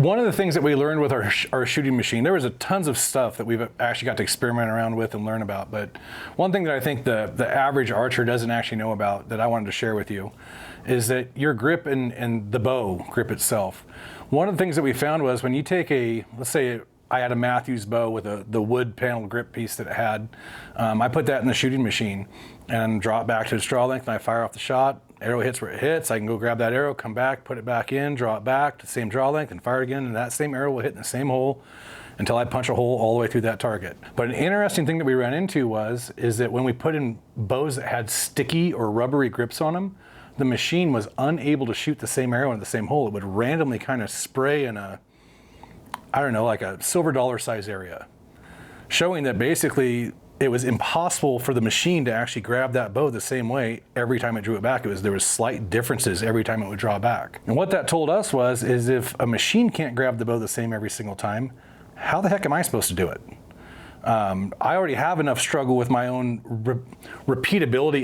One of the things that we learned with our shooting machine, there was a tons of stuff that we've actually got to experiment around with and learn about. But one thing that I think the average archer doesn't actually know about that I wanted to share with you is that your grip and the bow grip itself. One of the things that we found was when you take let's say I had a Matthews bow with the wood panel grip piece that it had. I put that in the shooting machine and draw it back to its draw length, and I fire off the shot. Arrow hits where it hits. I can go grab that arrow, come back, put it back in, draw it back to the same draw length, and fire it again. And that same arrow will hit in the same hole until I punch a hole all the way through that target. But an interesting thing that we ran into is that when we put in bows that had sticky or rubbery grips on them, the machine was unable to shoot the same arrow in the same hole. It would randomly kind of spray in like a silver dollar size area, showing that basically it was impossible for the machine to actually grab that bow the same way every time it drew it back. There was slight differences every time it would draw back. And what that told us is if a machine can't grab the bow the same every single time, how the heck am I supposed to do it? I already have enough struggle with my own repeatability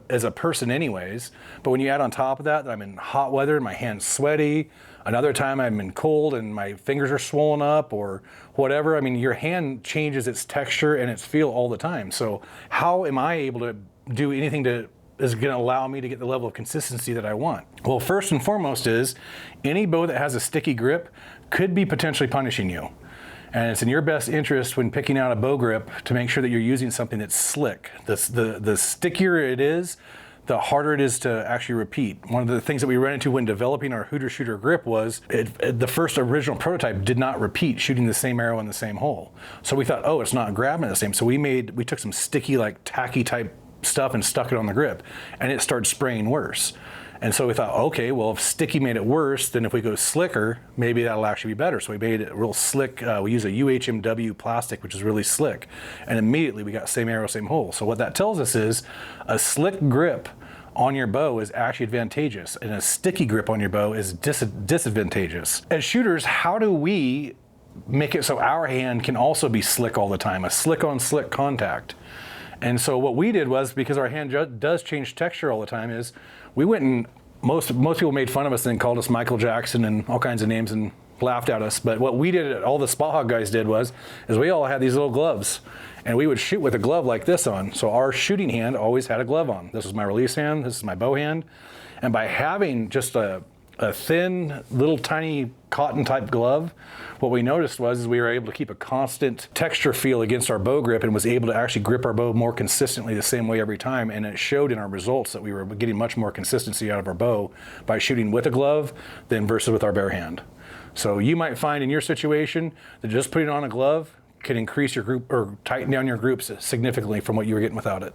as a person anyways, but when you add on top of that I'm in hot weather and my hand's sweaty, another time I'm in cold and my fingers are swollen up or whatever, I mean, your hand changes its texture and its feel all the time. So how am I able to do anything that is going to allow me to get the level of consistency that I want? Well, first and foremost is any bow that has a sticky grip could be potentially punishing you. And it's in your best interest when picking out a bow grip to make sure that you're using something that's slick. The stickier it is, the harder it is to actually repeat. One of the things that we ran into when developing our hooter shooter grip was the first original prototype did not repeat shooting the same arrow in the same hole. So we thought, oh, it's not grabbing the same. So we took some sticky, like tacky type stuff and stuck it on the grip, and it started spraying worse. And so we thought, okay, well, if sticky made it worse, then if we go slicker, maybe that'll actually be better. So we made it real slick. We use a UHMW plastic, which is really slick. And immediately we got same arrow, same hole. So what that tells us is a slick grip on your bow is actually advantageous, and a sticky grip on your bow is disadvantageous. As shooters, how do we make it so our hand can also be slick all the time, a slick on slick contact? And so what we did was, because our hand does change texture all the time, is we went and most people made fun of us and called us Michael Jackson and all kinds of names and laughed at us. But what we did, all the Spot Hogg guys did is we all had these little gloves, and we would shoot with a glove like this on. So our shooting hand always had a glove on. This was my release hand, this is my bow hand. And by having just a thin, little tiny cotton type glove, what we noticed was we were able to keep a constant texture feel against our bow grip and was able to actually grip our bow more consistently the same way every time. And it showed in our results that we were getting much more consistency out of our bow by shooting with a glove than versus with our bare hand. So you might find in your situation that just putting on a glove can increase your group or tighten down your groups significantly from what you were getting without it.